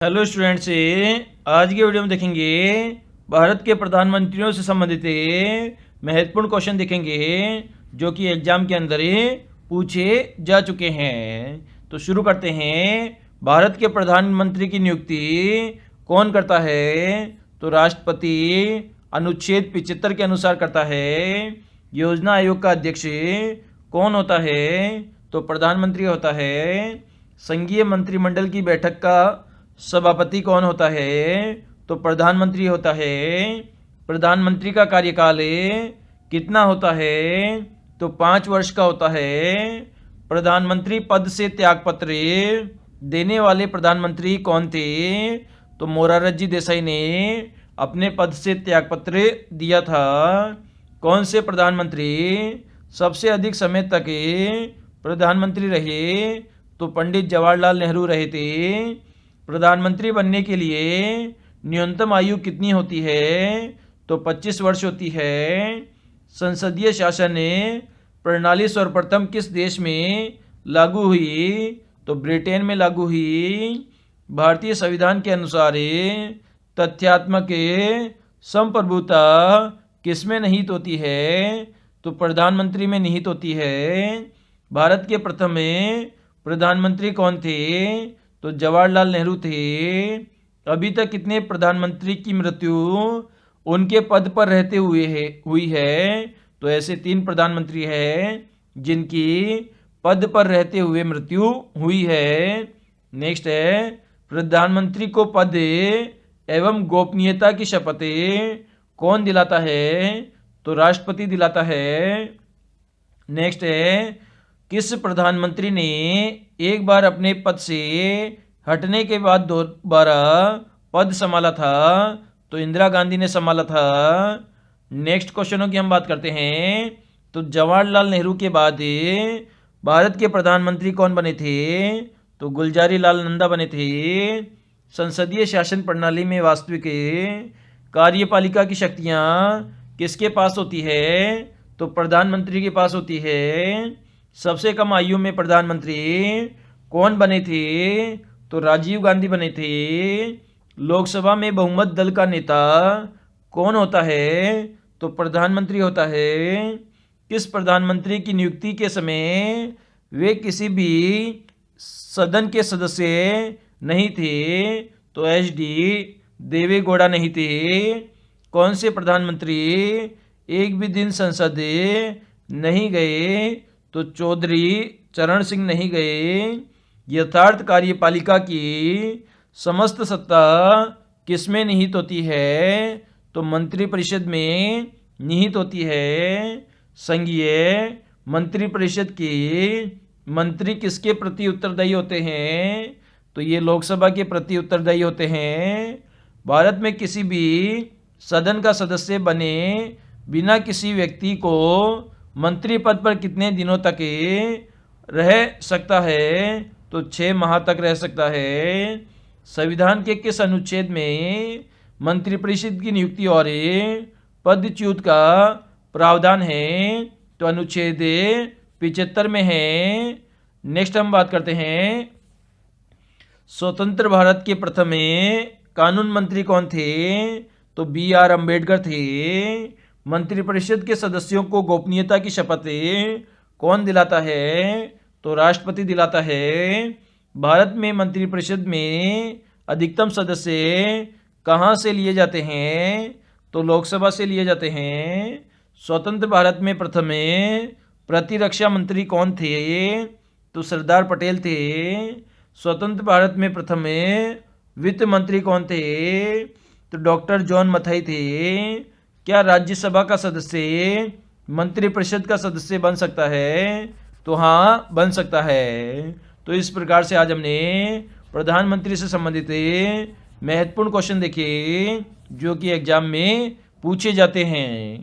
Hello students, आज के video में देखेंगे भारत के प्रधानमंत्रियों से संबंधित महत्वपूर्ण क्वेश्चन देखेंगे जो कि एग्जाम के अंदर पूछे जा चुके हैं। तो शुरू करते हैं। भारत के प्रधानमंत्री की नियुक्ति कौन करता है? तो राष्ट्रपति अनुच्छेद 75 के अनुसार करता है। योजना आयोग का अध्यक्ष कौन होता है? तो प्रधानमंत्री होता है। संघीय मंत्रिमंडल की बैठक का सभापति कौन होता है? तो प्रधानमंत्री होता है। प्रधानमंत्री का कार्यकाल कितना होता है? तो 5 वर्ष का होता है। प्रधानमंत्री पद से त्यागपत्र देने वाले प्रधानमंत्री कौन थे? तो मोरारजी देसाई ने अपने पद से त्यागपत्र दिया था। कौन से प्रधानमंत्री सबसे अधिक समय तक प्रधानमंत्री रहे? तो पंडित जवाहरलाल नेहरू रहे थे। प्रधानमंत्री बनने के लिए न्यूनतम आयु कितनी होती है? तो 25 वर्ष होती है। संसदीय शासन प्रणाली सर्वप्रथम किस देश में लागू हुई? तो ब्रिटेन में लागू हुई। भारतीय संविधान के अनुसार तथ्यात्मक संप्रभुता किसमें निहित होती है? तो प्रधानमंत्री में निहित होती है। भारत के प्रथम प्रधानमंत्री कौन थे? तो जवाहरलाल नेहरू थे। अभी तक कितने प्रधानमंत्री की मृत्यु उनके पद पर रहते हुई है? तो ऐसे 3 प्रधानमंत्री हैं जिनकी पद पर रहते हुए मृत्यु हुई है। नेक्स्ट है, प्रधानमंत्री को पद एवं गोपनीयता की शपथ कौन दिलाता है? तो राष्ट्रपति दिलाता है। नेक्स्ट है, किस प्रधानमंत्री ने एक बार अपने पद से हटने के बाद दोबारा पद संभाला था? तो इंदिरा गांधी ने संभाला था। नेक्स्ट क्वेश्चनों की हम बात करते हैं। तो जवाहरलाल नेहरू के बाद भारत के प्रधानमंत्री कौन बने थे? तो गुलजारी लाल नंदा बने थे। संसदीय शासन प्रणाली में वास्तविक कार्यपालिका की शक्तियां किसके पास होती है? तो प्रधानमंत्री के पास होती है। सबसे कम आयु में प्रधानमंत्री कौन बने थे? तो राजीव गांधी बने थे। लोकसभा में बहुमत दल का नेता कौन होता है? तो प्रधानमंत्री होता है। किस प्रधानमंत्री की नियुक्ति के समय वे किसी भी सदन के सदस्य नहीं थे? तो एच.डी. देवे गौड़ा नहीं थे। कौन से प्रधानमंत्री एक भी दिन संसद नहीं गए? तो चौधरी चरण सिंह नहीं गए। यथार्थ कार्यपालिका की समस्त सत्ता किसमें निहित होती है? तो मंत्रिपरिषद में निहित होती है। संघीय मंत्रिपरिषद के मंत्री किसके प्रति उत्तरदायी होते हैं? तो ये लोकसभा के प्रति उत्तरदायी होते हैं। भारत में किसी भी सदन का सदस्य बने बिना किसी व्यक्ति को मंत्री पद पर कितने दिनों तक रह सकता है? तो 6 माह तक रह सकता है। संविधान के किस अनुच्छेद में मंत्रिपरिषद की नियुक्ति और पदच्युत का प्रावधान है? तो अनुच्छेद 75 में है। नेक्स्ट हम बात करते हैं, स्वतंत्र भारत के प्रथम कानून मंत्री कौन थे? तो B.R. अम्बेडकर थे। मंत्रिपरिषद के सदस्यों को गोपनीयता की शपथ कौन दिलाता है? तो राष्ट्रपति दिलाता है। भारत में मंत्रिपरिषद में अधिकतम सदस्य कहाँ से लिए जाते हैं? तो लोकसभा से लिए जाते हैं। स्वतंत्र भारत में प्रथम प्रतिरक्षा मंत्री कौन थे? तो सरदार पटेल थे। स्वतंत्र भारत में प्रथम वित्त मंत्री कौन थे? तो डॉक्टर जॉन मथाई थे। क्या राज्यसभा का सदस्य मंत्रिपरिषद का सदस्य बन सकता है? तो हाँ, बन सकता है। तो इस प्रकार से आज हमने प्रधानमंत्री से संबंधित महत्वपूर्ण क्वेश्चन देखे जो कि एग्जाम में पूछे जाते हैं।